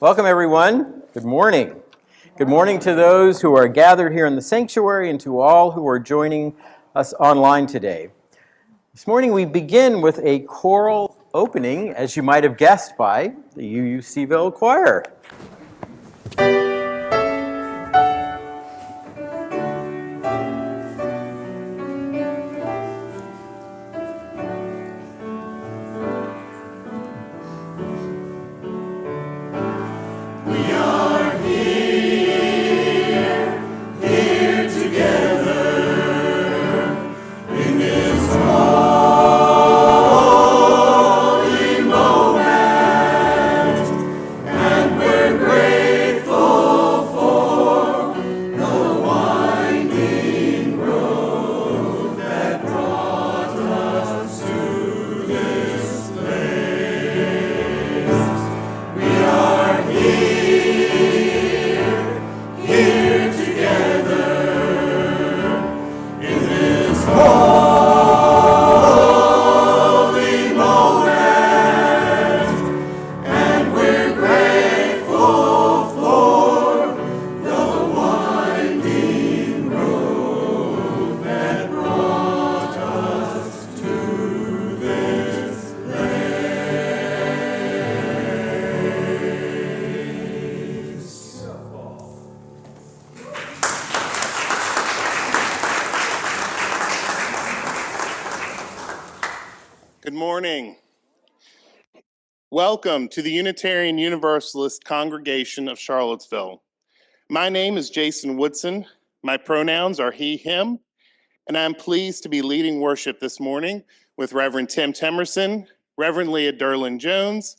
Welcome, everyone. Good morning. Good morning to those who are gathered here in the sanctuary and to all who are joining us online today. This morning we begin with a choral opening, as you might have guessed, by the UU-Seville Choir. Good morning. Welcome to the Unitarian Universalist Congregation of Charlottesville. My name is Jason Woodson. My pronouns are he, him, and I'm pleased to be leading worship this morning with Reverend Tim Temerson, Reverend Leah Derlin-Jones,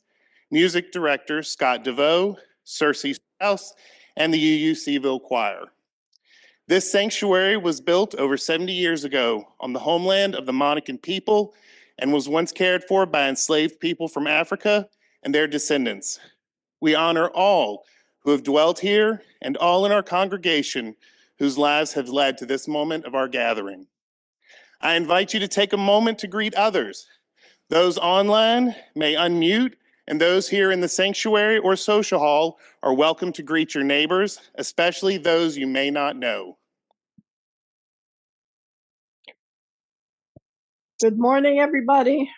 Music Director Scott DeVoe, Cersei Strauss, and the UU-Seville Choir. This sanctuary was built over 70 years ago on the homeland of the Monacan people and was once cared for by enslaved people from Africa and their descendants. We honor all who have dwelt here and all in our congregation whose lives have led to this moment of our gathering. I invite you to take a moment to greet others. Those online may unmute, and those here in the sanctuary or social hall are welcome to greet your neighbors, especially those you may not know. Good morning, everybody.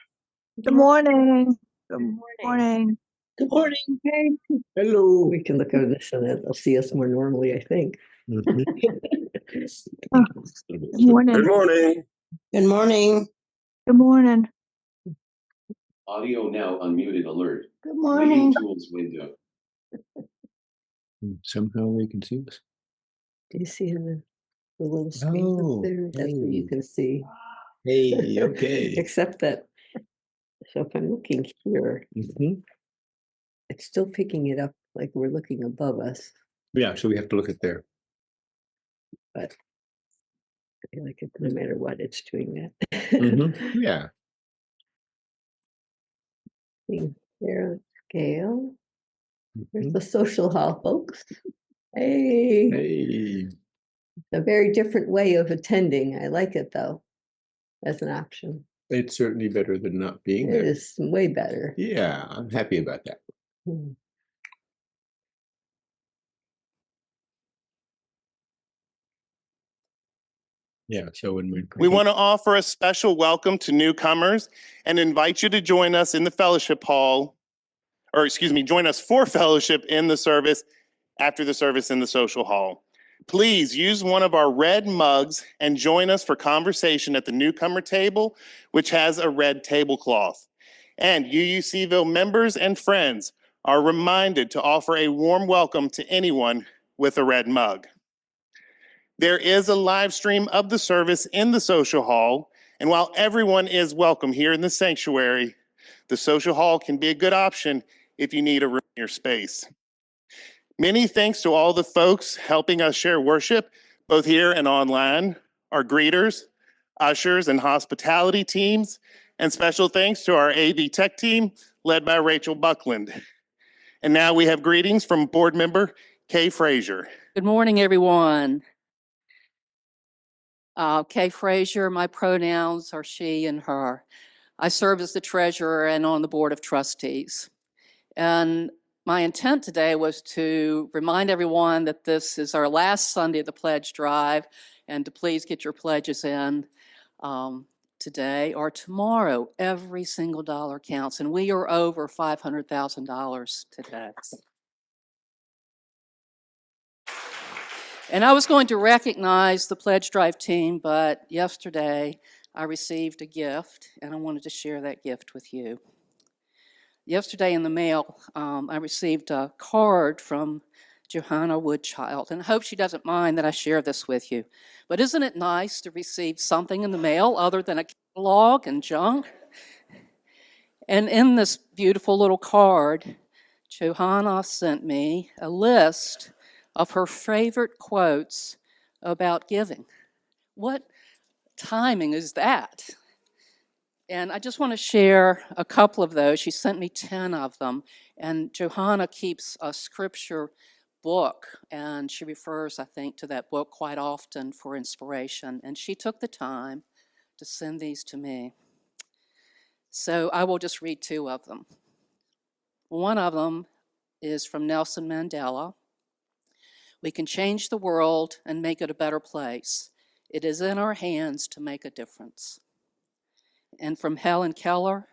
Good morning. Good Morning. Good morning. Hey. Hello. We can look at this and they'll see us more normally, I think. Good morning. Good morning. Good morning. Good morning. Audio now unmuted alert. Good morning. Tools window. Somehow they can see us. Do you see the little screen up there? That's what you can see. Hey, okay. Except that, so if I'm looking here, it's still picking it up like we're looking above us, Yeah, so we have to look at there. but I feel like no matter what, it's doing that. Yeah. There, scale. There's the social hall, folks. Hey. Hey. A very different way of attending. I like it though, as an option. It's certainly better than not being It there. is way better. Yeah, I'm happy about that. Yeah, so when we want to offer a special welcome to newcomers and invite you to join us in the fellowship hall, join us for fellowship in the service after the service in the social hall. Please use one of our red mugs and join us for conversation at the newcomer table, which has a red tablecloth. And UU-Seville members and friends are reminded to offer a warm welcome to anyone with a red mug. There is a live stream of the service in the social hall, and while everyone is welcome here in the sanctuary, the social hall can be a good option if you need a room in your space. Many thanks to all the folks helping us share worship, both here and online, our greeters, ushers, and hospitality teams, and special thanks to our AV Tech team led by Rachel Buckland. And now we have greetings from board member Kay Frazier. Good morning, everyone. Kay Frazier, my pronouns are she and her. I serve as the treasurer and on the board of trustees. And my intent today was to remind everyone that this is our last Sunday of the pledge drive, and to please get your pledges in today or tomorrow. Every single dollar counts, and we are over $500,000 today. And I was going to recognize the pledge drive team, but yesterday I received a gift, and I wanted to share that gift with you. Yesterday in the mail, I received a card from Johanna Woodchild, and I hope she doesn't mind that I share this with you. But isn't it nice to receive something in the mail other than a catalog and junk? And in this beautiful little card, Johanna sent me a list of her favorite quotes about giving. What timing is that? And I just want to share a couple of those. She sent me 10 of them. And Johanna keeps a scripture book, and she refers, I think, to that book quite often for inspiration. And she took the time to send these to me. So I will just read 2 of them. One of them is from Nelson Mandela. We can change the world and make it a better place. It is in our hands to make a difference. And from Helen Keller,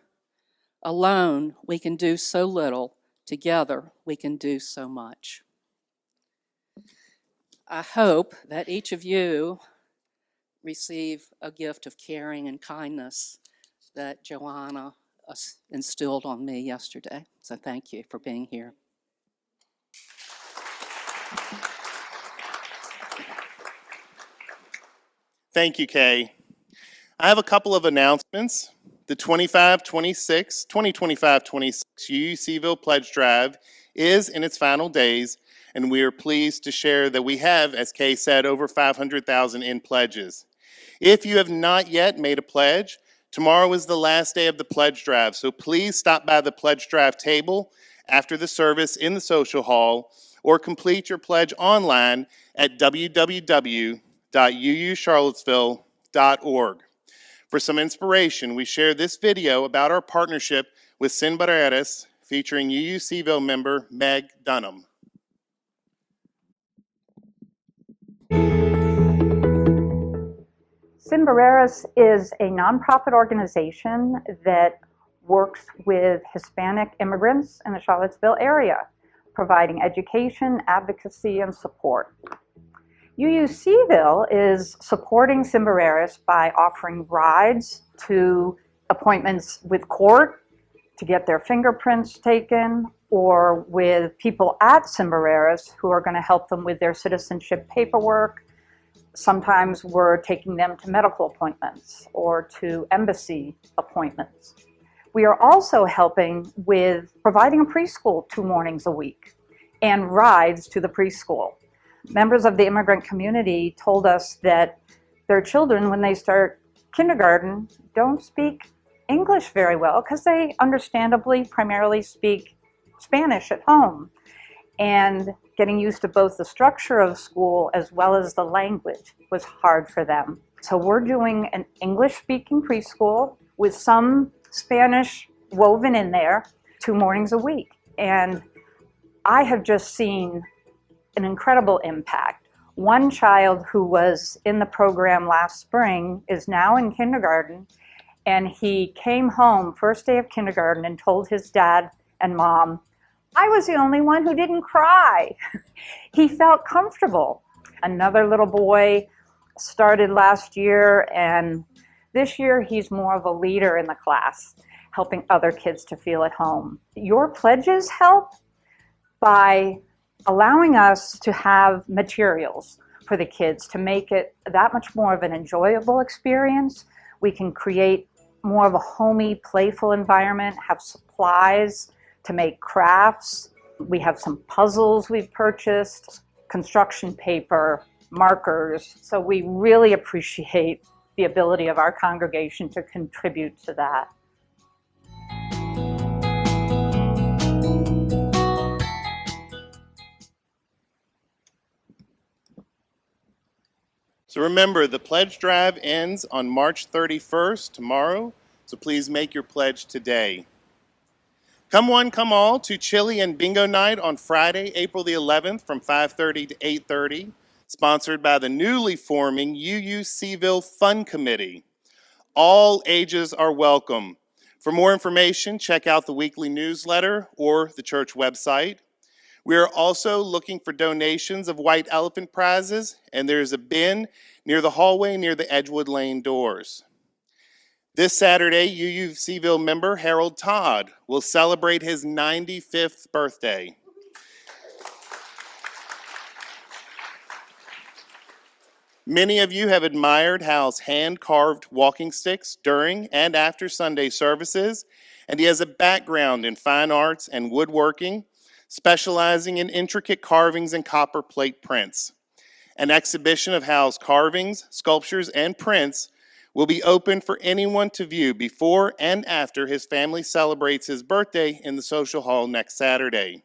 alone we can do so little, together we can do so much. I hope that each of you receive a gift of caring and kindness that Johanna instilled on me yesterday. So thank you for being here. Thank you, Kay. I have a couple of announcements. The 2025-26 UUCville Pledge Drive is in its final days, and we are pleased to share that we have, as Kay said, over 500,000 in pledges. If you have not yet made a pledge, tomorrow is the last day of the pledge drive, so please stop by the pledge drive table after the service in the social hall, or complete your pledge online at www.uucharlottesville.org. For some inspiration, we share this video about our partnership with Sin Barreras, featuring UUCville member Meg Dunham. Sin Barreras is a nonprofit organization that works with Hispanic immigrants in the Charlottesville area, providing education, advocacy, and support. UUCville is supporting Sin Barreras by offering rides to appointments with court to get their fingerprints taken, or with people at Sin Barreras who are going to help them with their citizenship paperwork. Sometimes we're taking them to medical appointments or to embassy appointments. We are also helping with providing a preschool 2 mornings a week and rides to the preschool. Members of the immigrant community told us that their children, when they start kindergarten, don't speak English very well because they understandably primarily speak Spanish at home. And getting used to both the structure of school as well as the language was hard for them. So we're doing an English-speaking preschool with some Spanish woven in there 2 mornings a week. And I have just seen an incredible impact. One child who was in the program last spring is now in kindergarten, and he came home first day of kindergarten and told his dad and mom, I was the only one who didn't cry. He felt comfortable. Another little boy started last year, and this year he's more of a leader in the class, helping other kids to feel at home. Your pledges help by allowing us to have materials for the kids to make it that much more of an enjoyable experience. We can create more of a homey, playful environment, have supplies to make crafts. We have some puzzles we've purchased, construction paper, markers. So we really appreciate the ability of our congregation to contribute to that. So remember, the pledge drive ends on March 31st, tomorrow, so please make your pledge today. Come one, come all to Chili and Bingo Night on Friday, April the 11th from 5:30 to 8:30, sponsored by the newly forming UUCville Fun Committee. All ages are welcome. For more information, check out the weekly newsletter or the church website. We are also looking for donations of White Elephant prizes, and there's a bin near the hallway near the Edgewood Lane doors. This Saturday, UUCville member Harold Todd will celebrate his 95th birthday. Many of you have admired Hal's hand-carved walking sticks during and after Sunday services, and he has a background in fine arts and woodworking, specializing in intricate carvings and copper plate prints. An exhibition of Hal's carvings, sculptures, and prints will be open for anyone to view before and after his family celebrates his birthday in the social hall next Saturday.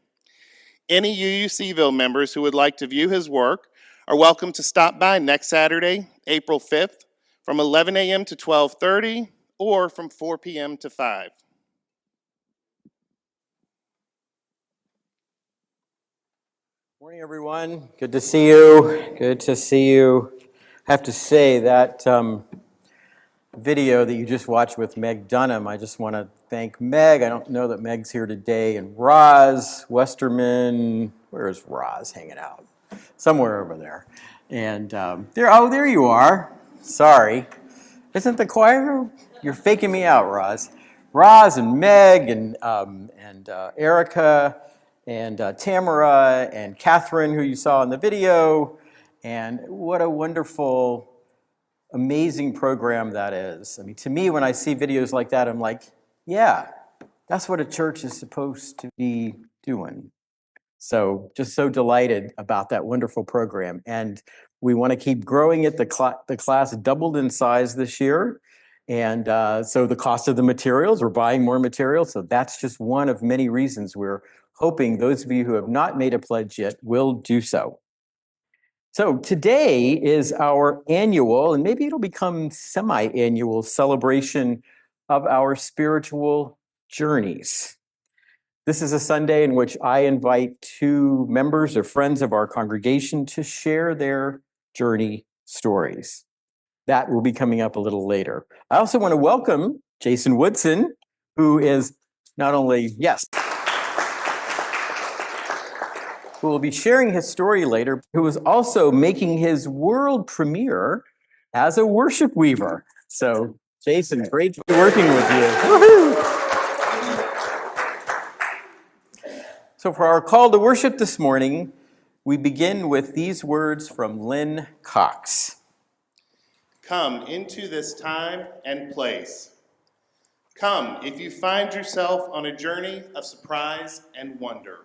Any UUCville members who would like to view his work are welcome to stop by next Saturday, April 5th, from 11 a.m. to 12:30 or from 4 p.m. to 5. Morning, everyone. Good to see you. Good to see you. I have to say that video that you just watched with Meg Dunham, I just want to thank Meg. I don't know that Meg's here today. And Roz Westerman, where is Roz hanging out? Somewhere over there. And there you are. Sorry. Isn't the choir? You're faking me out, Roz. Roz and Meg and Erica and Tamara and Catherine, who you saw in the video. And what a wonderful, amazing program that is. I mean, to me, when I see videos like that, I'm like, yeah, that's what a church is supposed to be doing. So just so delighted about that wonderful program. And we want to keep growing it. The class doubled in size this year. And so the cost of the materials, we're buying more materials. So that's just one of many reasons we're hoping those of you who have not made a pledge yet will do so. So today is our annual, and maybe it'll become semi-annual celebration of our spiritual journeys. This is a Sunday in which I invite two members or friends of our congregation to share their journey stories. That will be coming up a little later. I also want to welcome Jason Woodson, who is not only, who will be sharing his story later, who is also making his world premiere as a worship weaver. So, Jason, great to be working with you. Woohoo! So for our call to worship this morning, we begin with these words from Lynn Cox. Come into this time and place. Come if you find yourself on a journey of surprise and wonder.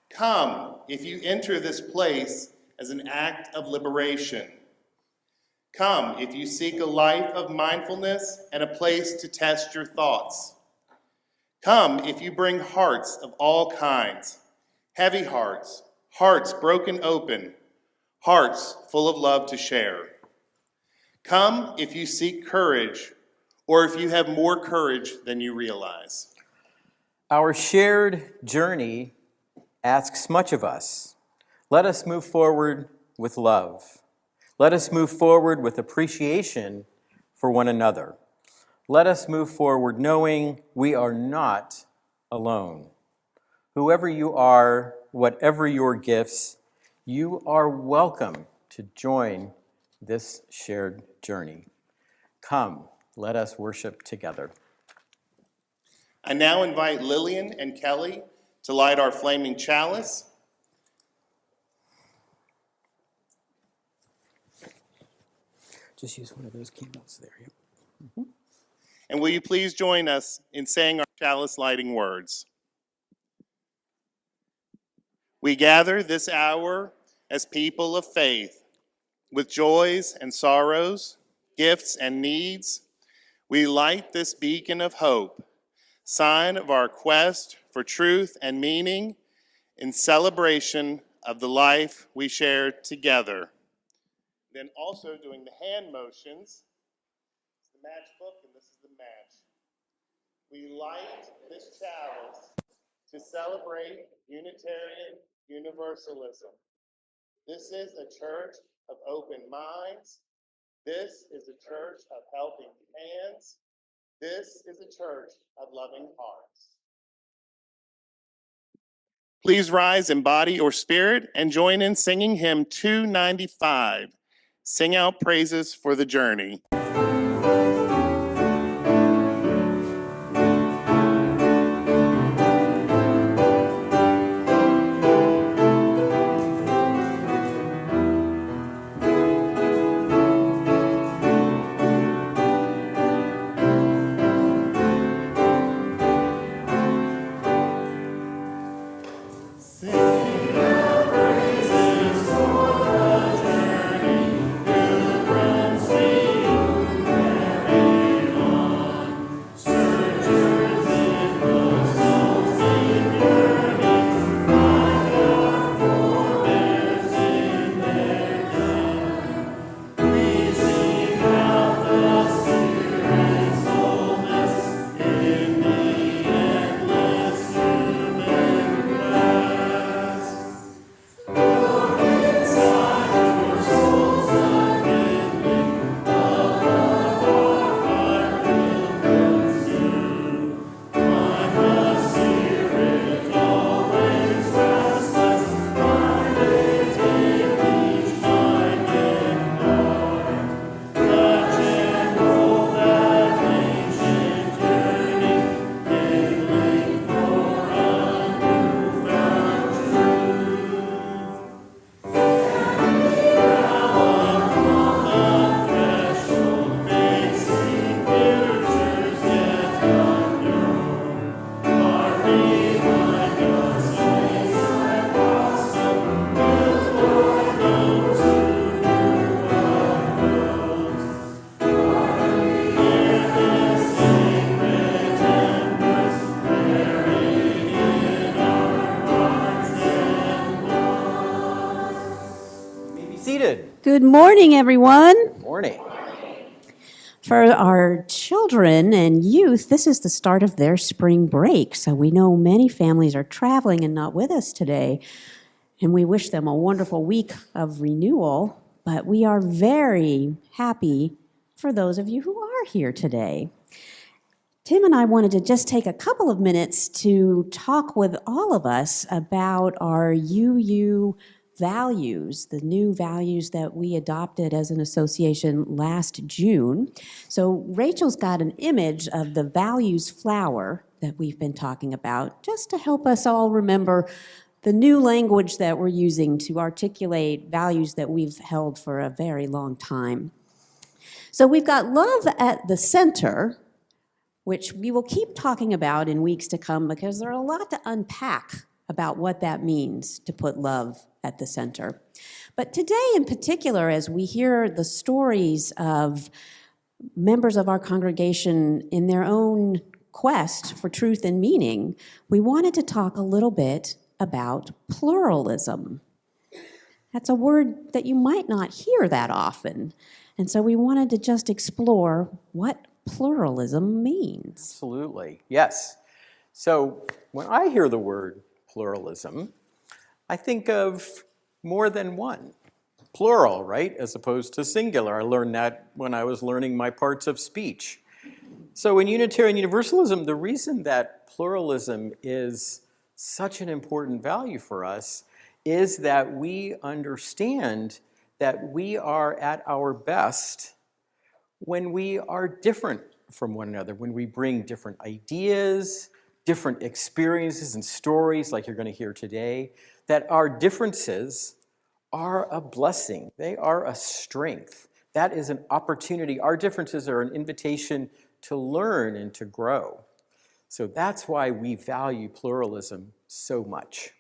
Come if you enter this place as an act of liberation. Come if you seek a life of mindfulness and a place to test your thoughts. Come if you bring hearts of all kinds, heavy hearts, hearts broken open, hearts full of love to share. Come if you seek courage, or if you have more courage than you realize. Our shared journey asks much of us. Let us move forward with love. Let us move forward with appreciation for one another. Let us move forward knowing we are not alone. Whoever you are, whatever your gifts, you are welcome to join this shared journey. Come, let us worship together. I now invite Lillian and Kelly to light our flaming chalice. Just use one of those candles there. Mm-hmm. And will you please join us in saying our chalice lighting words? We gather this hour as people of faith, with joys and sorrows, gifts and needs. We light this beacon of hope, sign of our quest for truth and meaning in celebration of the life we share together. Then also doing the hand motions, the match book, and this is the match. we light this chalice to celebrate Unitarian Universalism. This is a church of open minds. This is a church of helping hands. This is a church of loving hearts. Please rise in body or spirit and join in singing hymn 295. Sing out praises for the journey. Good morning, everyone. Morning. For our children and youth, this is the start of their spring break. So we know many families are traveling and not with us today. And we wish them a wonderful week of renewal. But we are very happy for those of you who are here today. Tim and I wanted to just take a couple of minutes to talk with all of us about our UU values, the new values that we adopted as an association last June. So Rachel's got an image of the values flower that we've been talking about, just to help us all remember the new language that we're using to articulate values that we've held for a very long time. So we've got love at the center, which we will keep talking about in weeks to come because there's a lot to unpack about what that means to put love at the center. But today in particular, as we hear the stories of members of our congregation in their own quest for truth and meaning, we wanted to talk a little bit about pluralism. That's a word that you might not hear that often. And so we wanted to just explore what pluralism means. Absolutely, yes. So when I hear the word pluralism, I think of more than one. Plural, right, as opposed to singular. I learned that when I was learning my parts of speech. So in Unitarian Universalism, the reason that pluralism is such an important value for us is that we understand that we are at our best when we are different from one another, when we bring different ideas, different experiences and stories like you're going to hear today, that our differences are a blessing. They are a strength. That is an opportunity. Our differences are an invitation to learn and to grow. So that's why we value pluralism so much.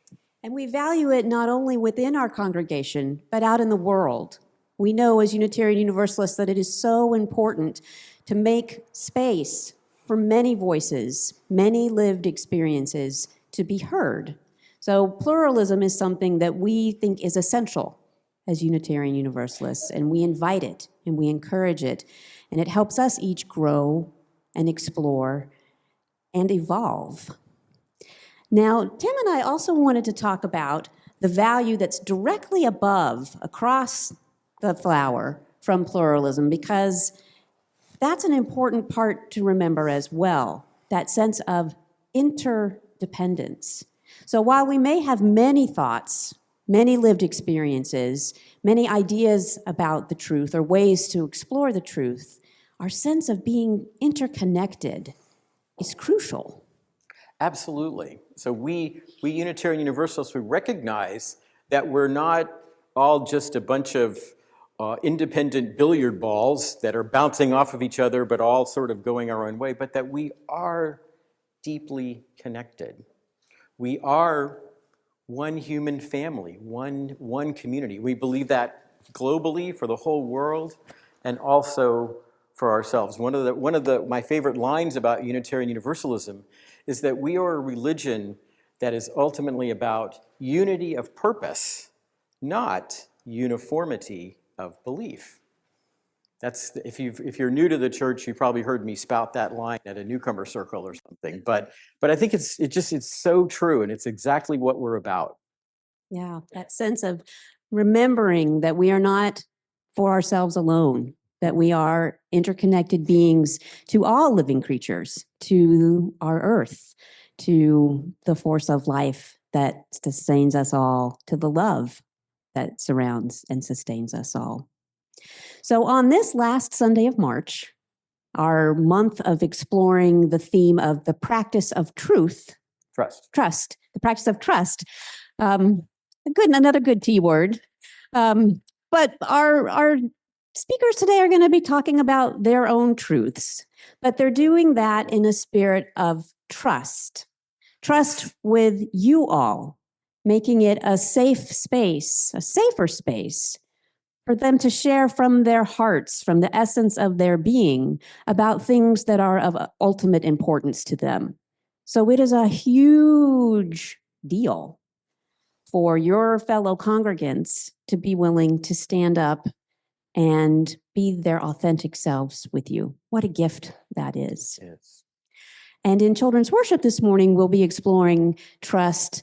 And we value it not only within our congregation, but out in the world. We know as Unitarian Universalists that it is so important to make space for many voices, many lived experiences to be heard. So pluralism is something that we think is essential as Unitarian Universalists, and we invite it and we encourage it, and it helps us each grow and explore and evolve. Now, Tim and I also wanted to talk about the value that's directly above, across the flower from pluralism, because that's an important part to remember as well, that sense of interdependence. So while we may have many thoughts, many lived experiences, many ideas about the truth or ways to explore the truth, our sense of being interconnected is crucial. Absolutely. So we Unitarian Universalists, we recognize that we're not all just a bunch of independent billiard balls that are bouncing off of each other, but all sort of going our own way, but that we are deeply connected. We are one human family, one community. We believe that globally for the whole world and also for ourselves. One of my favorite lines about Unitarian Universalism is that we are a religion that is ultimately about unity of purpose, not uniformity of belief. That's if you're new to the church, you probably heard me spout that line at a newcomer circle or something. But I think it's so true, and it's exactly what we're about. Yeah, that sense of remembering that we are not for ourselves alone, that we are interconnected beings to all living creatures, to our earth, to the force of life that sustains us all, to the love that surrounds and sustains us all. So on this last Sunday of March, our month of exploring the theme of the practice of truth, the practice of trust, another good T word. But our speakers today are going to be talking about their own truths, but they're doing that in a spirit of trust with you all, making it a safe space, a safer space for them to share from their hearts, from the essence of their being, about things that are of ultimate importance to them. So it is a huge deal for your fellow congregants to be willing to stand up and be their authentic selves with you. What a gift that is. Yes. And in children's worship this morning, we'll be exploring trust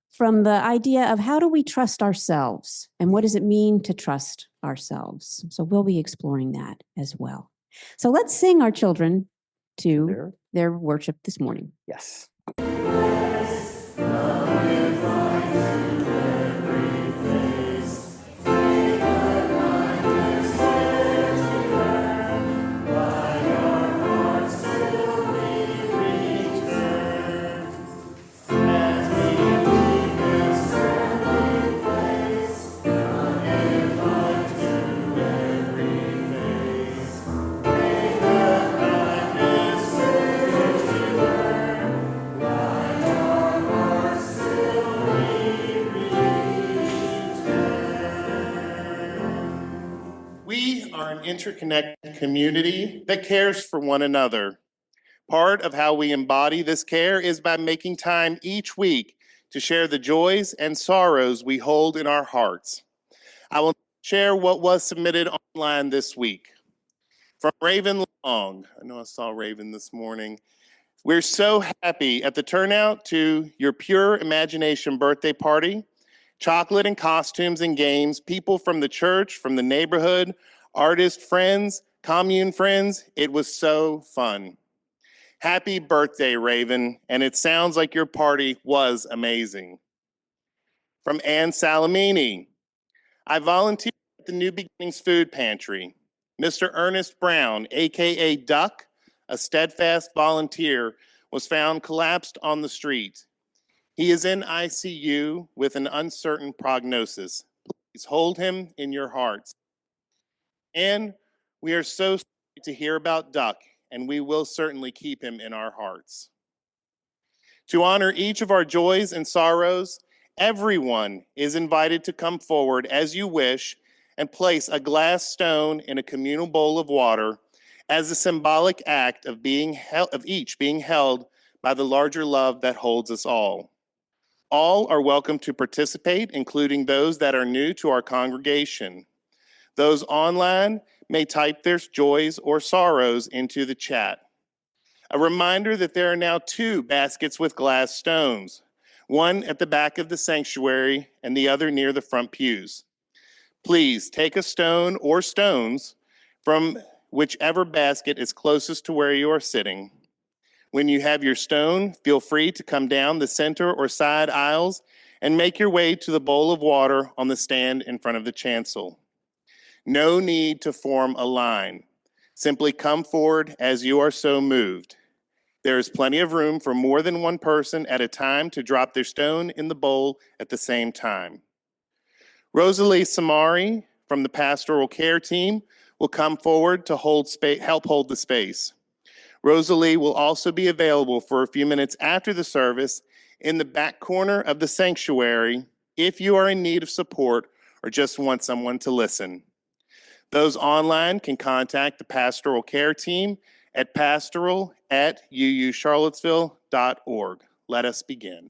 from the idea of how do we trust ourselves and what does it mean to trust ourselves? So we'll be exploring that as well. So let's sing our children to their worship this morning. Yes. We are an interconnected community that cares for one another. Part of how we embody this care is by making time each week to share the joys and sorrows we hold in our hearts. I will share what was submitted online this week. From Raven Long, I know I saw Raven this morning. We're so happy at the turnout to your Pure Imagination birthday party. Chocolate and costumes and games, people from the church, from the neighborhood, artist friends, commune friends. It was so fun. Happy birthday, Raven, and it sounds like your party was amazing. From Ann Salamini, I volunteered at the New Beginnings Food Pantry. Mr. Ernest Brown, AKA Duck, a steadfast volunteer, was found collapsed on the street. He is in ICU with an uncertain prognosis. Please hold him in your hearts. And we are so sorry to hear about Duck, and we will certainly keep him in our hearts. To honor each of our joys and sorrows, everyone is invited to come forward as you wish and place a glass stone in a communal bowl of water as a symbolic act of each being held by the larger love that holds us all. All are welcome to participate, including those that are new to our congregation. Those online may type their joys or sorrows into the chat. A reminder that there are now 2 baskets with glass stones, one at the back of the sanctuary and the other near the front pews. Please take a stone or stones from whichever basket is closest to where you are sitting. When you have your stone, feel free to come down the center or side aisles and make your way to the bowl of water on the stand in front of the chancel. No need to form a line. Simply come forward as you are so moved. There is plenty of room for more than one person at a time to drop their stone in the bowl at the same time. Rosalie Samari from the pastoral care team will come forward to help hold the space. Rosalie will also be available for a few minutes after the service in the back corner of the sanctuary if you are in need of support or just want someone to listen. Those online can contact the pastoral care team at pastoral@ucharlottesville.org. Let us begin.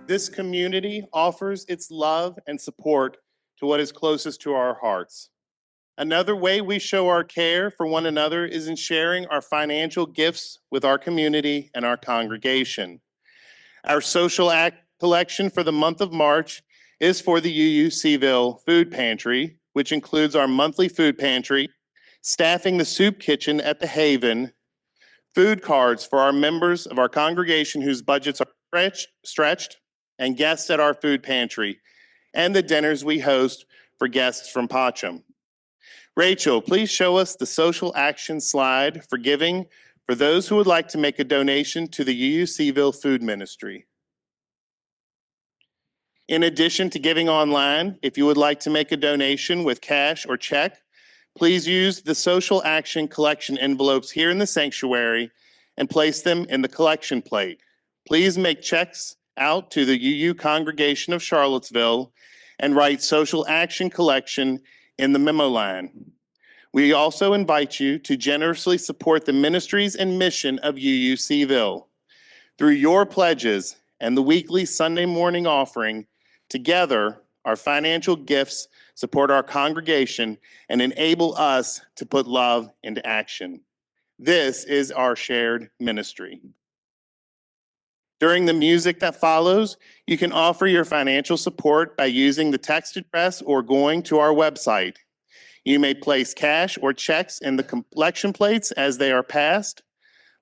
This community offers its love and support to what is closest to our hearts. Another way we show our care for one another is in sharing our financial gifts with our community and our congregation. Our social act collection for the month of March is for the UU-Seville Food Pantry, which includes our monthly food pantry, staffing the soup kitchen at the Haven, food cards for our members of our congregation whose budgets are stretched, and guests at our food pantry, and the dinners we host for guests from Pacham. Rachel, please show us the social action slide for giving for those who would like to make a donation to the UU-Seville Food Ministry. In addition to giving online, if you would like to make a donation with cash or check, please use the social action collection envelopes here in the sanctuary and place them in the collection plate. Please make checks out to the UU Congregation of Charlottesville and write Social Action Collection in the memo line. We also invite you to generously support the ministries and mission of UUCville. Through your pledges and the weekly Sunday morning offering, together, our financial gifts support our congregation and enable us to put love into action. This is our shared ministry. During the music that follows, you can offer your financial support by using the text address or going to our website. You may place cash or checks in the collection plates as they are passed.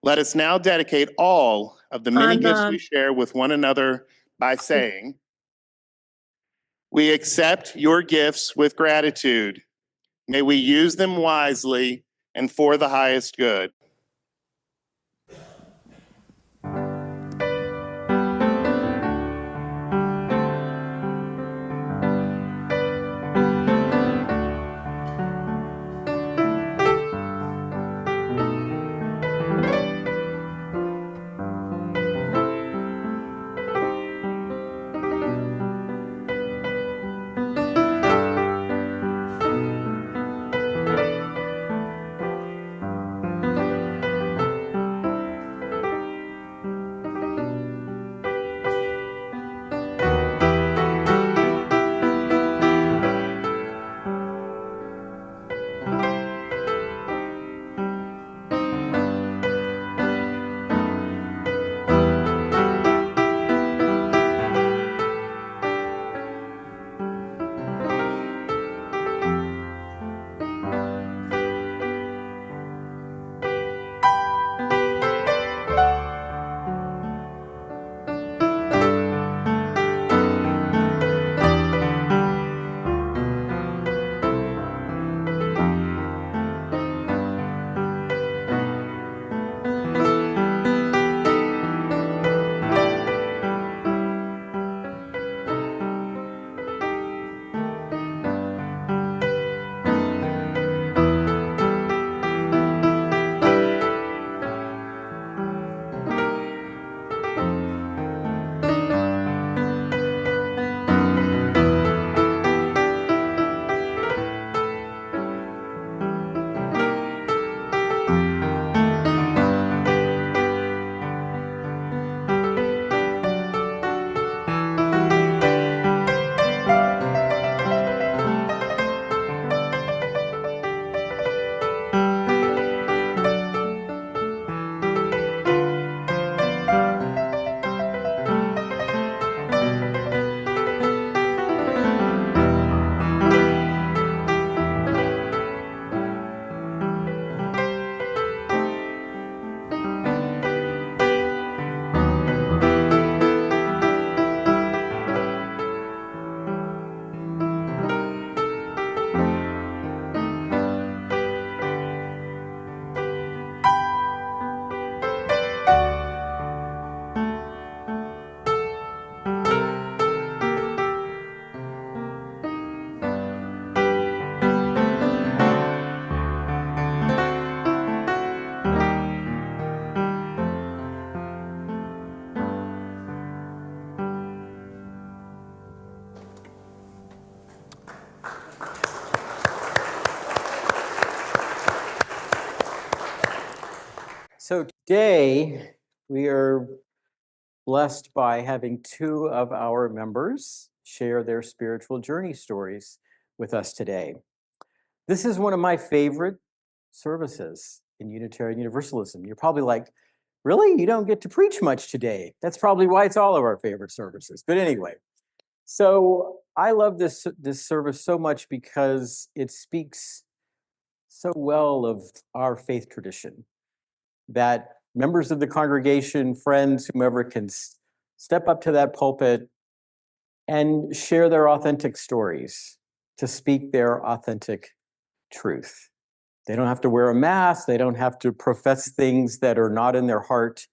Let us now dedicate all of the many gifts we share with one another by saying, we accept your gifts with gratitude. May we use them wisely and for the highest good. So today, we are blessed by having two of our members share their spiritual journey stories with us today. This is one of my favorite services in Unitarian Universalism. You're probably like, really? You don't get to preach much today. That's probably why it's all of our favorite services. But anyway, so I love this service so much because it speaks so well of our faith tradition, that members of the congregation, friends, whomever can step up to that pulpit and share their authentic stories, to speak their authentic truth. They don't have to wear a mask. They don't have to profess things that are not in their heart.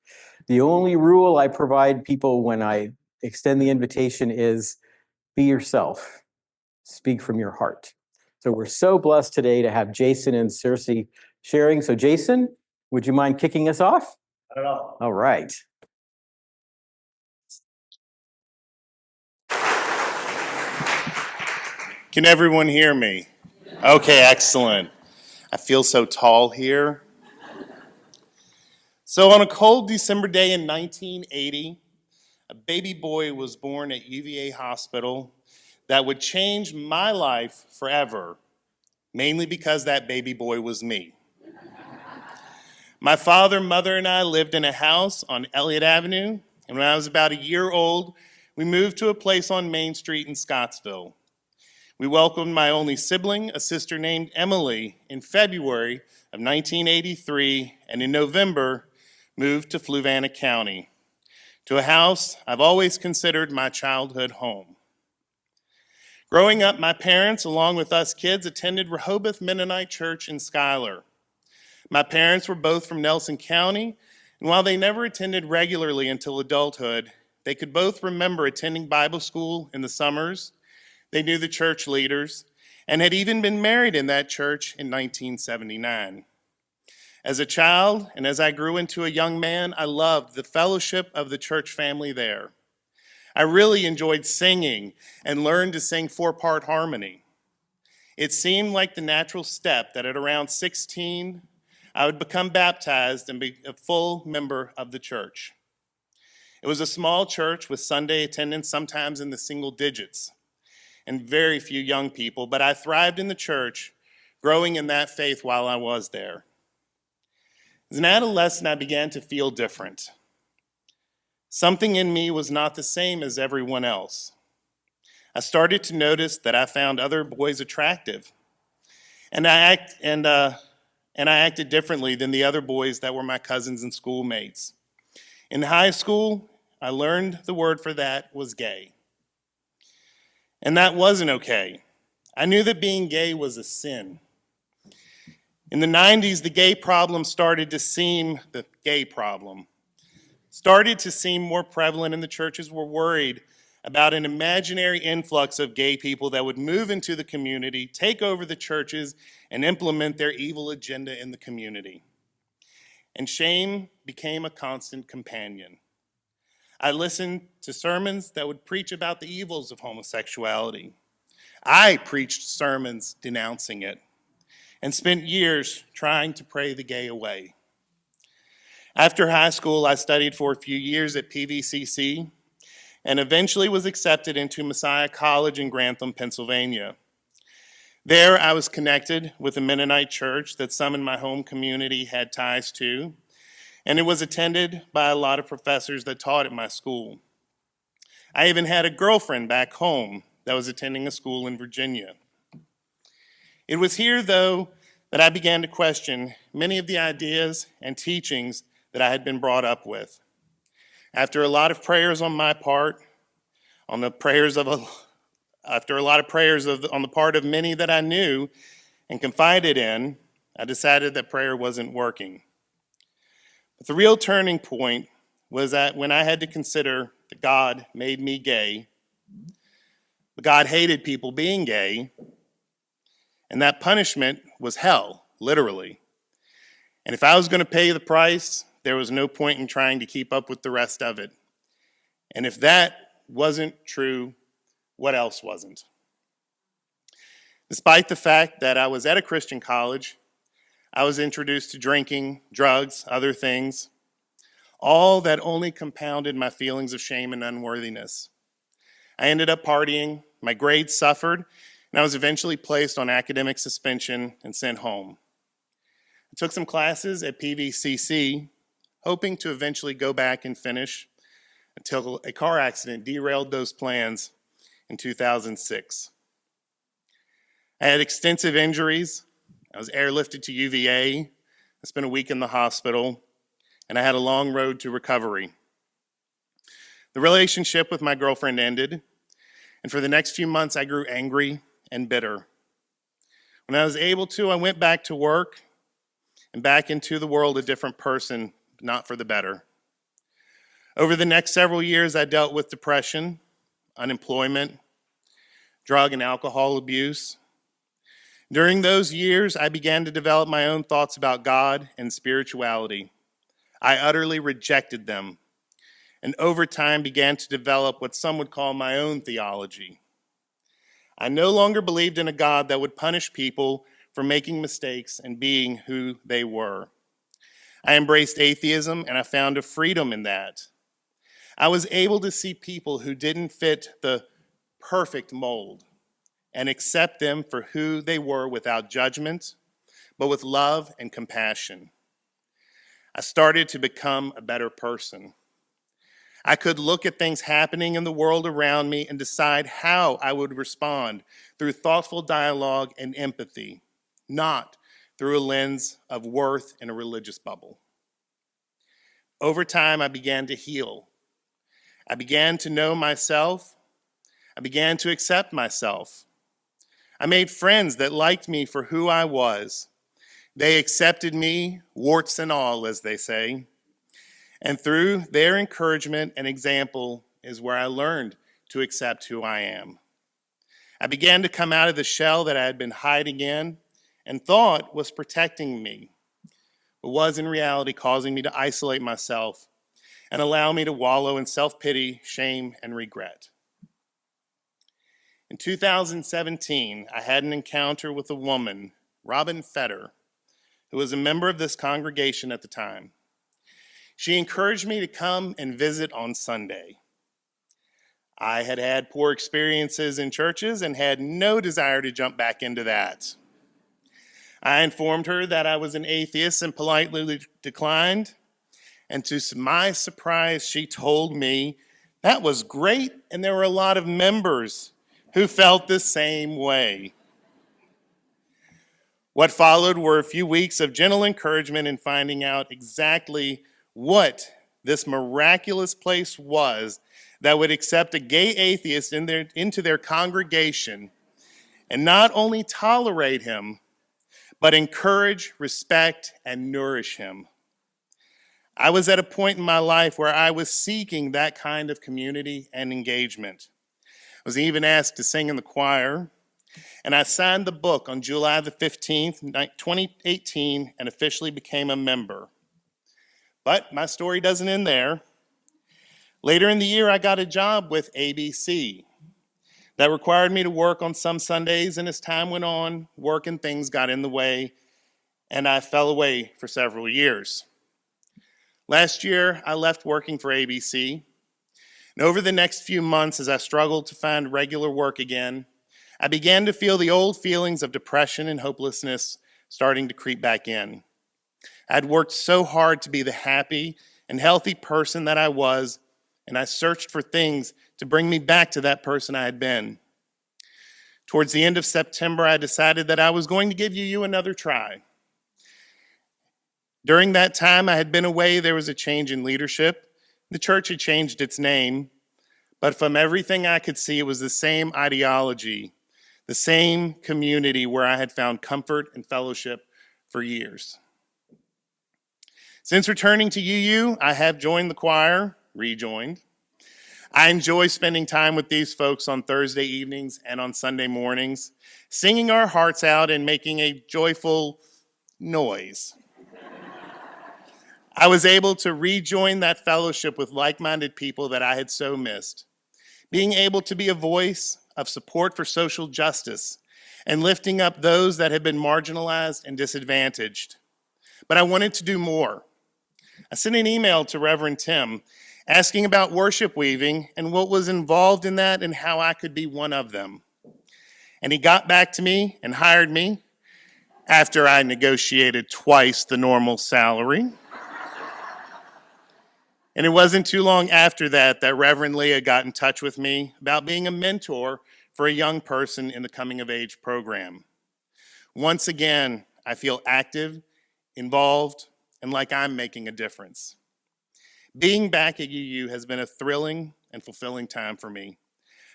The only rule I provide people when I extend the invitation is be yourself. Speak from your heart. So we're so blessed today to have Jason and Circe sharing. So Jason, would you mind kicking us off? Not at all. All right. Can everyone hear me? Okay, excellent. I feel so tall here. So on a cold December day in 1980, a baby boy was born at UVA Hospital that would change my life forever, mainly because that baby boy was me. My father, mother, and I lived in a house on Elliott Avenue, and when I was about a year old, we moved to a place on Main Street in Scottsville. We welcomed my only sibling, a sister named Emily, in February of 1983, and in November, moved to Fluvanna County, to a house I've always considered my childhood home. Growing up, my parents, along with us kids, attended Rehoboth Mennonite Church in Schuyler. My parents were both from Nelson County, and while they never attended regularly until adulthood, they could both remember attending Bible school in the summers. They knew the church leaders and had even been married in that church in 1979. As a child and as I grew into a young man, I loved the fellowship of the church family there. I really enjoyed singing and learned to sing four-part harmony. It seemed like the natural step that at around 16, I would become baptized and be a full member of the church. It was a small church with Sunday attendance sometimes in the single digits and very few young people, but I thrived in the church, growing in that faith while I was there. As an adolescent, I began to feel different. Something in me was not the same as everyone else. I started to notice that I found other boys attractive, and I acted differently than the other boys that were my cousins and schoolmates. In high school, I learned the word for that was gay. And that wasn't okay. I knew that being gay was a sin. In the 90s, the gay problem started to seem more prevalent, and the churches were worried about an imaginary influx of gay people that would move into the community, take over the churches, and implement their evil agenda in the community. And shame became a constant companion. I listened to sermons that would preach about the evils of homosexuality. I preached sermons denouncing it and spent years trying to pray the gay away. After high school, I studied for a few years at PVCC and eventually was accepted into Messiah College in Grantham, Pennsylvania. There, I was connected with a Mennonite church that some in my home community had ties to, and it was attended by a lot of professors that taught at my school. I even had a girlfriend back home that was attending a school in Virginia. It was here, though, that I began to question many of the ideas and teachings that I had been brought up with. After a lot of prayers on my part, on the part of many that I knew and confided in, I decided that prayer wasn't working. But the real turning point was that when I had to consider that God made me gay, but God hated people being gay, and that punishment was hell, literally. And if I was going to pay the price, there was no point in trying to keep up with the rest of it. And if that wasn't true, what else wasn't? Despite the fact that I was at a Christian college, I was introduced to drinking, drugs, other things, all that only compounded my feelings of shame and unworthiness. I ended up partying, my grades suffered, and I was eventually placed on academic suspension and sent home. I took some classes at PVCC, hoping to eventually go back and finish, until a car accident derailed those plans in 2006. I had extensive injuries. I was airlifted to UVA. I spent a week in the hospital, and I had a long road to recovery. The relationship with my girlfriend ended, and for the next few months, I grew angry and bitter. When I was able to, I went back to work and back into the world a different person, but not for the better. Over the next several years, I dealt with depression, unemployment, drug and alcohol abuse. During those years, I began to develop my own thoughts about God and spirituality. I utterly rejected them, and over time began to develop what some would call my own theology. I no longer believed in a God that would punish people for making mistakes and being who they were. I embraced atheism, and I found a freedom in that. I was able to see people who didn't fit the perfect mold and accept them for who they were without judgment, but with love and compassion. I started to become a better person. I could look at things happening in the world around me and decide how I would respond through thoughtful dialogue and empathy, not through a lens of worth in a religious bubble. Over time, I began to heal. I began to know myself. I began to accept myself. I made friends that liked me for who I was. They accepted me, warts and all, as they say. And through their encouragement and example is where I learned to accept who I am. I began to come out of the shell that I had been hiding in and thought was protecting me, but was in reality causing me to isolate myself and allow me to wallow in self-pity, shame, and regret. In 2017, I had an encounter with a woman, Robin Fetter, who was a member of this congregation at the time. She encouraged me to come and visit on Sunday. I had had poor experiences in churches and had no desire to jump back into that. I informed her that I was an atheist and politely declined. And to my surprise, she told me that was great and there were a lot of members who felt the same way. What followed were a few weeks of gentle encouragement in finding out exactly what this miraculous place was that would accept a gay atheist into their congregation and not only tolerate him, but encourage, respect, and nourish him. I was at a point in my life where I was seeking that kind of community and engagement. I was even asked to sing in the choir, and I signed the book on July the 15th, 2018, and officially became a member. But my story doesn't end there. Later in the year, I got a job with ABC that required me to work on some Sundays, and as time went on, work and things got in the way, and I fell away for several years. Last year, I left working for ABC, and over the next few months, as I struggled to find regular work again, I began to feel the old feelings of depression and hopelessness starting to creep back in. I'd worked so hard to be the happy and healthy person that I was, and I searched for things to bring me back to that person I had been. Towards the end of September, I decided that I was going to give UU another try. During that time I had been away, there was a change in leadership. The church had changed its name, but from everything I could see, it was the same ideology, the same community where I had found comfort and fellowship for years. Since returning to UU, I have joined the choir, rejoined. I enjoy spending time with these folks on Thursday evenings and on Sunday mornings, singing our hearts out and making a joyful noise. I was able to rejoin that fellowship with like-minded people that I had so missed, being able to be a voice of support for social justice and lifting up those that had been marginalized and disadvantaged. But I wanted to do more. I sent an email to Reverend Tim asking about worship weaving and what was involved in that and how I could be one of them. And he got back to me and hired me after I negotiated twice the normal salary. And it wasn't too long after that that Reverend Leah got in touch with me about being a mentor for a young person in the Coming of Age program. Once again, I feel active, involved, and like I'm making a difference. Being back at UU has been a thrilling and fulfilling time for me.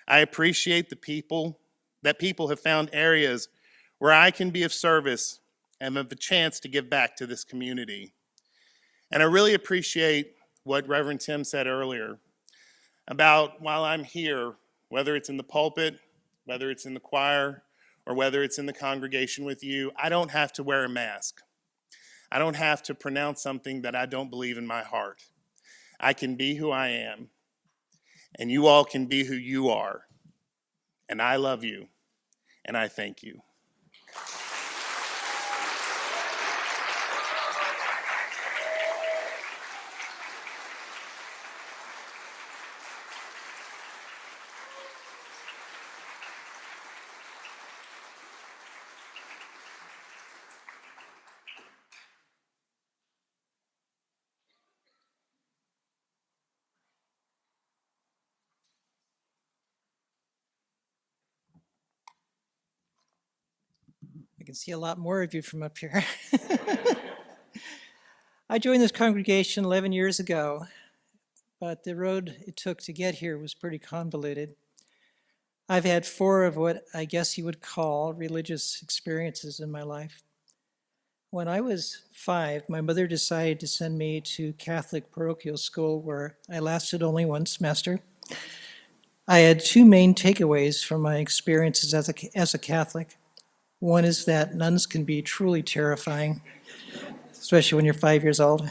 I appreciate people have found areas where I can be of service and have a chance to give back to this community. And I really appreciate what Reverend Tim said earlier about while I'm here, whether it's in the pulpit, whether it's in the choir, or whether it's in the congregation with you, I don't have to wear a mask. I don't have to pronounce something that I don't believe in my heart. I can be who I am, and you all can be who you are. And I love you, and I thank you. I can see a lot more of you from up here. I joined this congregation 11 years ago, but the road it took to get here was pretty convoluted. I've had 4 of what I guess you would call religious experiences in my life. When I was 5, my mother decided to send me to Catholic parochial school where I lasted only 1 semester. I had 2 main takeaways from my experiences as a Catholic. One is that nuns can be truly terrifying, especially when you're 5 years old.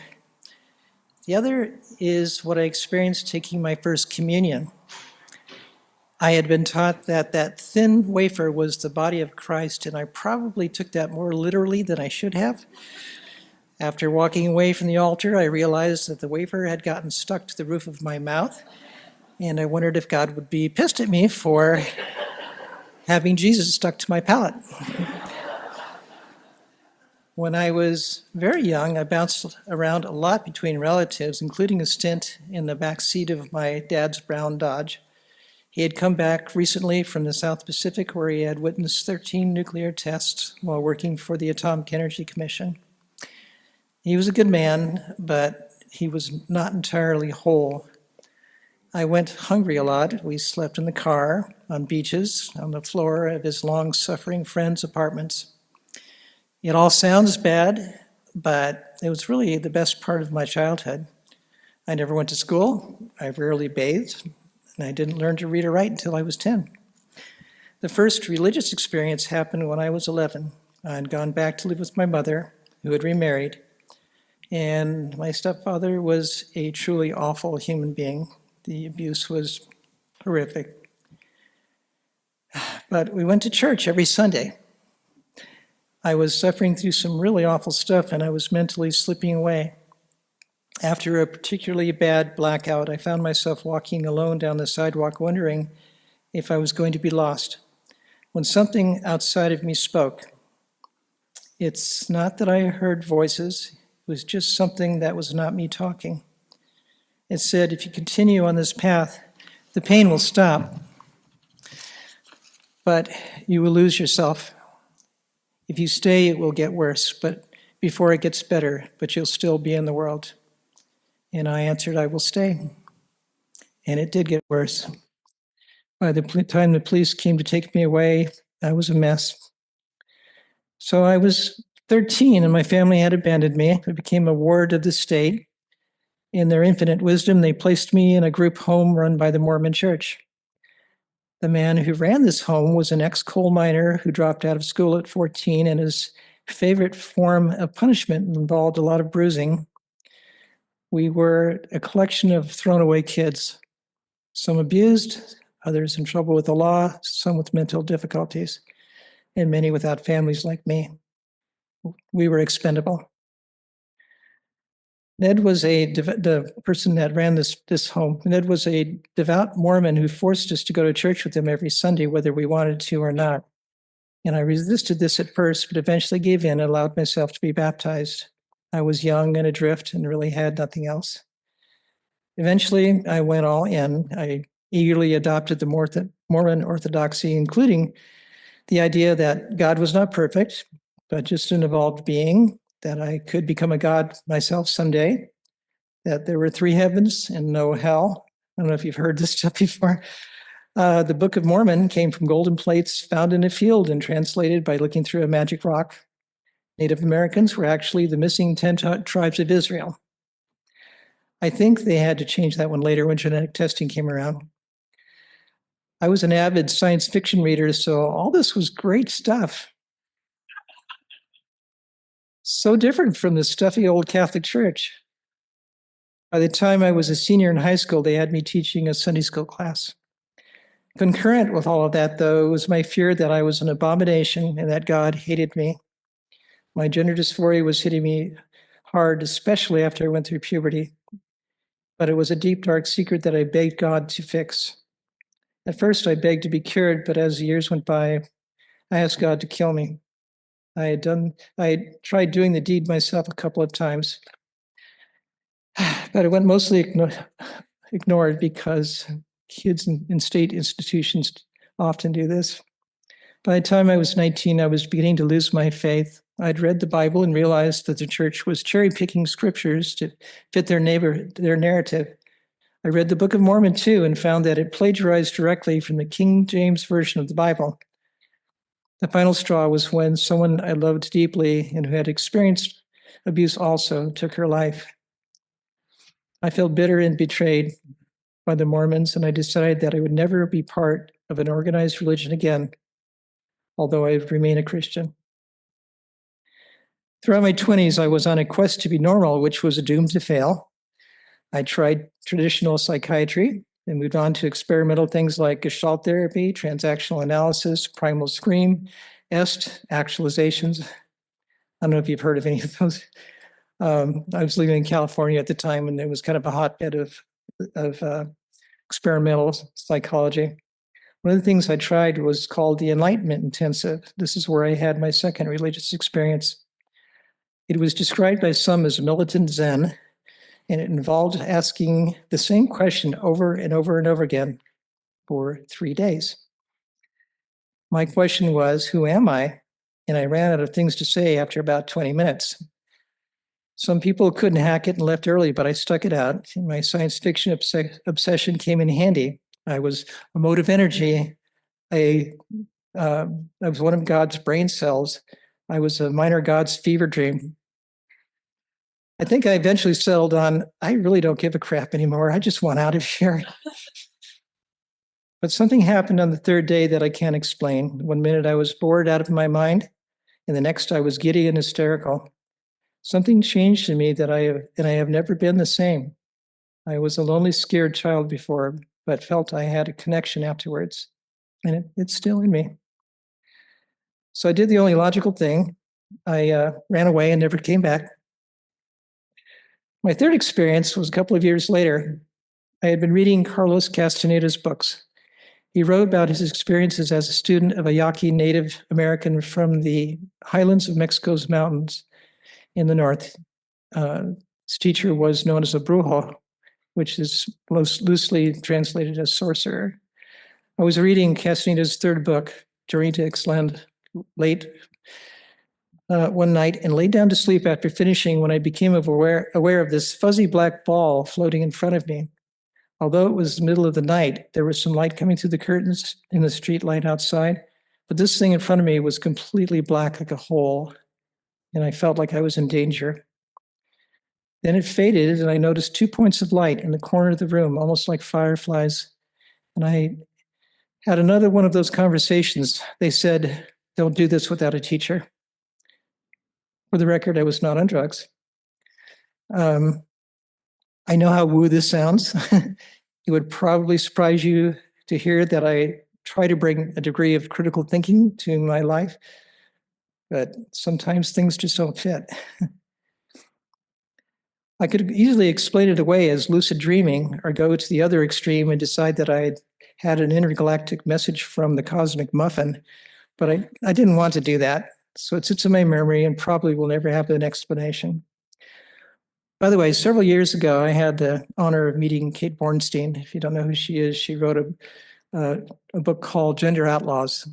The other is what I experienced taking my first communion. I had been taught that that thin wafer was the body of Christ, and I probably took that more literally than I should have. After walking away from the altar, I realized that the wafer had gotten stuck to the roof of my mouth, and I wondered if God would be pissed at me for having Jesus stuck to my palate. When I was very young, I bounced around a lot between relatives, including a stint in the back seat of my dad's brown Dodge. He had come back recently from the South Pacific, where he had witnessed 13 nuclear tests while working for the Atomic Energy Commission. He was a good man, but he was not entirely whole. I went hungry a lot. We slept in the car, on beaches, on the floor of his long-suffering friends' apartments. It all sounds bad, but it was really the best part of my childhood. I never went to school. I rarely bathed. And I didn't learn to read or write until I was 10. The first religious experience happened when I was 11. I had gone back to live with my mother, who had remarried, and my stepfather was a truly awful human being. The abuse was horrific. But we went to church every Sunday. I was suffering through some really awful stuff, and I was mentally slipping away. After a particularly bad blackout, I found myself walking alone down the sidewalk, wondering if I was going to be lost, when something outside of me spoke. It's not that I heard voices, it was just something that was not me talking. It said, if you continue on this path, the pain will stop, but you will lose yourself. If you stay, it will get worse, but before it gets better, but you'll still be in the world. And I answered, I will stay. And it did get worse. By the time the police came to take me away, I was a mess. So I was 13 and my family had abandoned me. I became a ward of the state. In their infinite wisdom, they placed me in a group home run by the Mormon Church. The man who ran this home was an ex-coal miner who dropped out of school at 14, and his favorite form of punishment involved a lot of bruising. We were a collection of thrown-away kids, some abused, others in trouble with the law, some with mental difficulties, and many without families like me. We were expendable. Ned was the person that ran this home. Ned was a devout Mormon who forced us to go to church with him every Sunday, whether we wanted to or not. And I resisted this at first, but eventually gave in and allowed myself to be baptized. I was young and adrift and really had nothing else. Eventually, I went all in. I eagerly adopted the Mormon orthodoxy, including the idea that God was not perfect, but just an evolved being, that I could become a god myself someday, that there were 3 heavens and no hell. I don't know if you've heard this stuff before. The Book of Mormon came from golden plates found in a field and translated by looking through a magic rock. Native Americans were actually the missing 10 tribes of Israel. I think they had to change that one later when genetic testing came around. I was an avid science fiction reader, so all this was great stuff. So different from the stuffy old Catholic Church. By the time I was a senior in high school, they had me teaching a Sunday school class. Concurrent with all of that, though, was my fear that I was an abomination and that God hated me. My gender dysphoria was hitting me hard, especially after I went through puberty. But it was a deep, dark secret that I begged God to fix. At first, I begged to be cured, but as the years went by, I asked God to kill me. I had tried doing the deed myself a couple of times, but it went mostly ignored because kids in state institutions often do this. By the time I was 19, I was beginning to lose my faith. I'd read the Bible and realized that the church was cherry-picking scriptures to fit their narrative. I read the Book of Mormon too and found that it plagiarized directly from the King James Version of the Bible. The final straw was when someone I loved deeply and who had experienced abuse also took her life. I felt bitter and betrayed by the Mormons, and I decided that I would never be part of an organized religion again, although I remain a Christian. Throughout my 20s, I was on a quest to be normal, which was doomed to fail. I tried traditional psychiatry and moved on to experimental things like Gestalt therapy, transactional analysis, primal scream, EST, actualizations. I don't know if you've heard of any of those. I was living in California at the time, and it was kind of a hotbed of experimental psychology. One of the things I tried was called the Enlightenment Intensive. This is where I had my second religious experience. It was described by some as militant Zen, and it involved asking the same question over and over and over again for 3 days. My question was, who am I? And I ran out of things to say after about 20 minutes. Some people couldn't hack it and left early, but I stuck it out. My science fiction obsession came in handy. I was a mode of energy. I was one of God's brain cells. I was a minor God's fever dream. I think I eventually settled on, I really don't give a crap anymore. I just want out of here. But something happened on the third day that I can't explain. 1 minute I was bored out of my mind, and the next I was giddy and hysterical. Something changed in me that I have never been the same. I was a lonely, scared child before, but felt I had a connection afterwards, and it's still in me. So I did the only logical thing. I ran away and never came back. My third experience was a couple of years later. I had been reading Carlos Castaneda's books. He wrote about his experiences as a student of a Yaqui Native American from the highlands of Mexico's mountains in the north. His teacher was known as a brujo, which is most loosely translated as sorcerer. I was reading Castaneda's third book, Journey to Ixtlan, late one night and laid down to sleep after finishing when I became aware of this fuzzy black ball floating in front of me. Although it was the middle of the night, there was some light coming through the curtains in the street light outside, but this thing in front of me was completely black like a hole, and I felt like I was in danger. Then it faded, and I noticed 2 points of light in the corner of the room, almost like fireflies. And I had another one of those conversations. They said, "Don't do this without a teacher." For the record, I was not on drugs. I know how woo this sounds. It would probably surprise you to hear that I try to bring a degree of critical thinking to my life, but sometimes things just don't fit. I could easily explain it away as lucid dreaming or go to the other extreme and decide that I had an intergalactic message from the cosmic muffin, but I didn't want to do that. So it sits in my memory and probably will never have an explanation. By the way, several years ago, I had the honor of meeting Kate Bornstein. If you don't know who she is, she wrote a book called Gender Outlaws.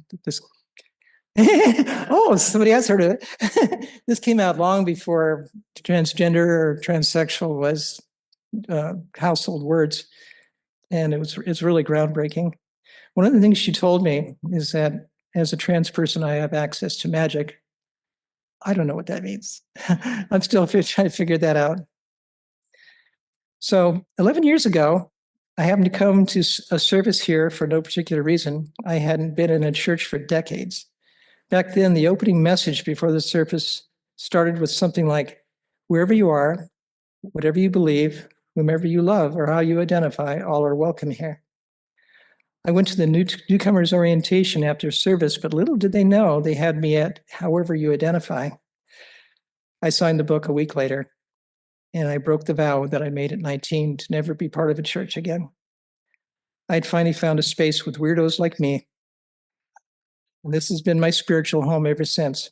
Oh, somebody else heard of it. This came out long before transgender or transsexual was household words, and it's really groundbreaking. One of the things she told me is that as a trans person, I have access to magic. I don't know what that means. I'm still trying to figure that out. So 11 years ago, I happened to come to a service here for no particular reason. I hadn't been in a church for decades. Back then, the opening message before the service started with something like, "Wherever you are, whatever you believe, whomever you love, or how you identify, all are welcome here." I went to the newcomers orientation after service, but little did they know they had me at "however you identify." I signed the book a week later, and I broke the vow that I made at 19 to never be part of a church again. I'd finally found a space with weirdos like me, and this has been my spiritual home ever since.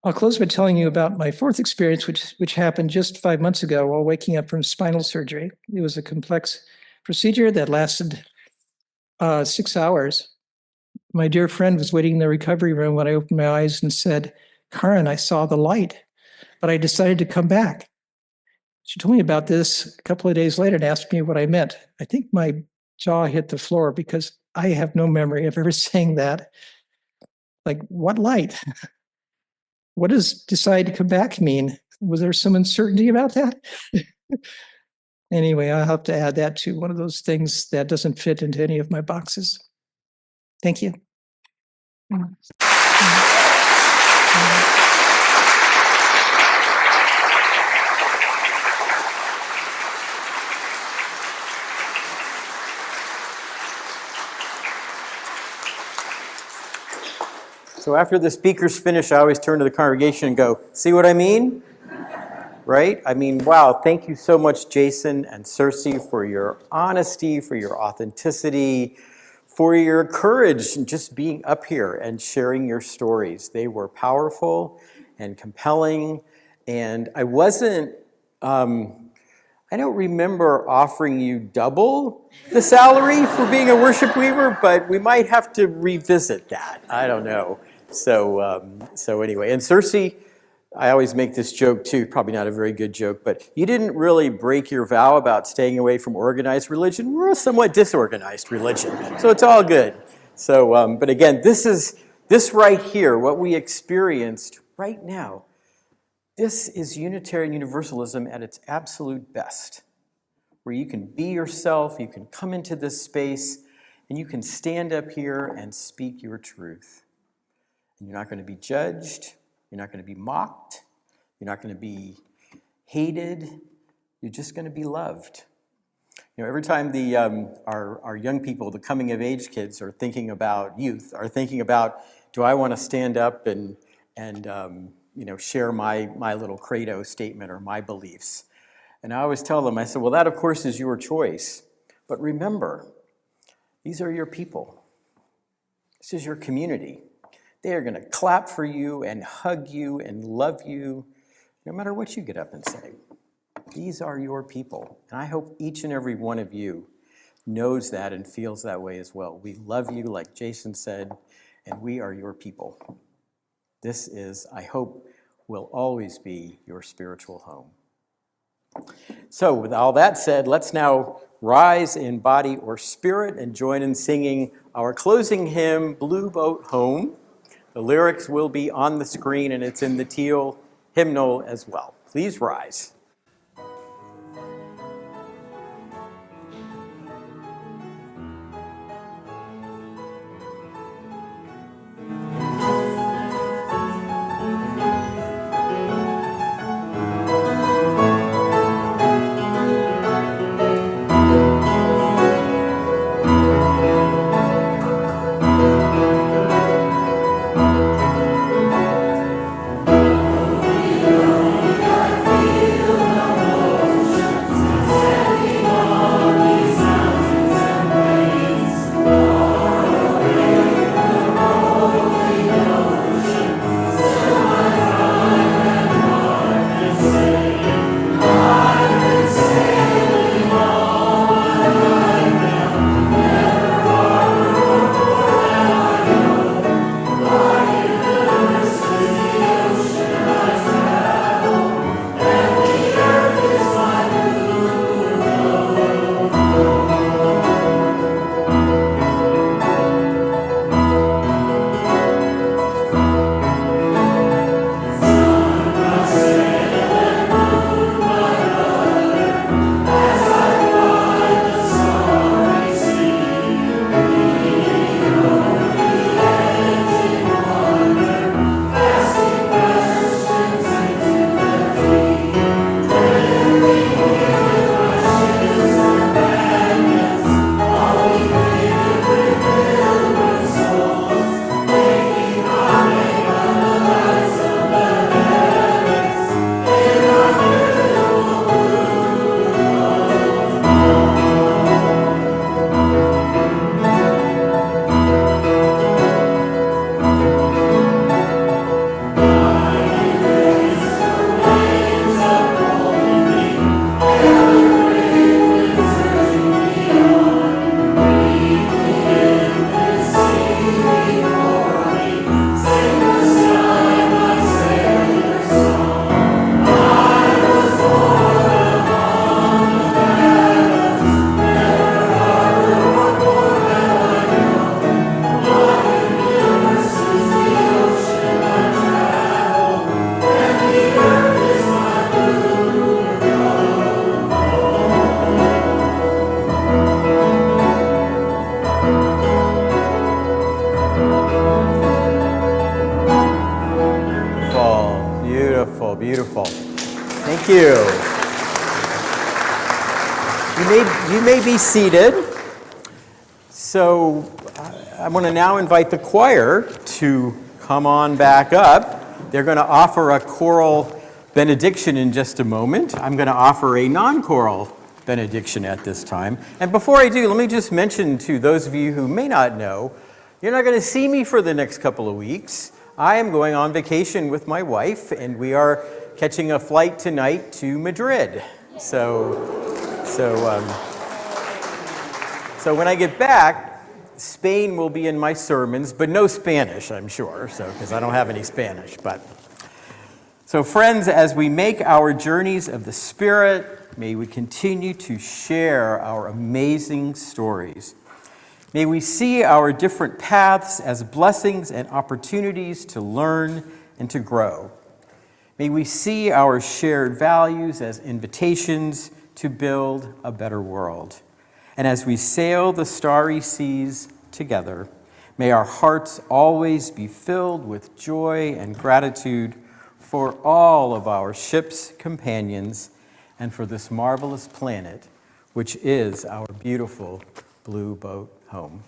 I'll close by telling you about my fourth experience, which happened just 5 months ago while waking up from spinal surgery. It was a complex procedure that lasted 6 hours. My dear friend was waiting in the recovery room when I opened my eyes and said, "Karen, I saw the light, but I decided to come back." She told me about this a couple of days later and asked me what I meant. I think my jaw hit the floor because I have no memory of ever saying that. Like, what light? What does decide to come back mean? Was there some uncertainty about that? Anyway, I'll have to add that to one of those things that doesn't fit into any of my boxes. Thank you. So after the speakers finish, I always turn to the congregation and go, "See what I mean?" Right? I mean, wow, thank you so much, Jason and Cersei, for your honesty, for your authenticity, for your courage in just being up here and sharing your stories. They were powerful and compelling, and I don't remember offering you double the salary for being a worship weaver, but we might have to revisit that. I don't know. So anyway, and Cersei, I always make this joke too, probably not a very good joke, but you didn't really break your vow about staying away from organized religion. We're a somewhat disorganized religion, so it's all good. So, but again, this right here, what we experienced right now, this is Unitarian Universalism at its absolute best, where you can be yourself, you can come into this space, and you can stand up here and speak your truth. And you're not going to be judged, you're not going to be mocked, you're not going to be hated, you're just going to be loved. You know, every time our young people, the coming of age kids, are thinking about youth, are thinking about, do I want to stand up and share my little credo statement or my beliefs? And I always tell them, I said, well, that of course is your choice, but remember, these are your people. This is your community. They are going to clap for you and hug you and love you, no matter what you get up and say. These are your people. And I hope each and every one of you knows that and feels that way as well. We love you, like Jason said, and we are your people. This is, I hope, will always be your spiritual home. So with all that said, let's now rise in body or spirit and join in singing our closing hymn, Blue Boat Home. The lyrics will be on the screen, and it's in the teal hymnal as well. Please rise. Feel you. You may be seated. So I want to now invite the choir to come on back up. They're going to offer a choral benediction in just a moment. I'm going to offer a non-choral benediction at this time. And before I do, let me just mention to those of you who may not know, you're not going to see me for the next couple of weeks. I am going on vacation with my wife, and we are catching a flight tonight to Madrid. So when I get back, Spain will be in my sermons, but no Spanish, I'm sure, because I don't have any Spanish. So friends, as we make our journeys of the Spirit, may we continue to share our amazing stories. May we see our different paths as blessings and opportunities to learn and to grow. May we see our shared values as invitations to build a better world. And as we sail the starry seas together, may our hearts always be filled with joy and gratitude for all of our ship's companions and for this marvelous planet, which is our beautiful blue boat home.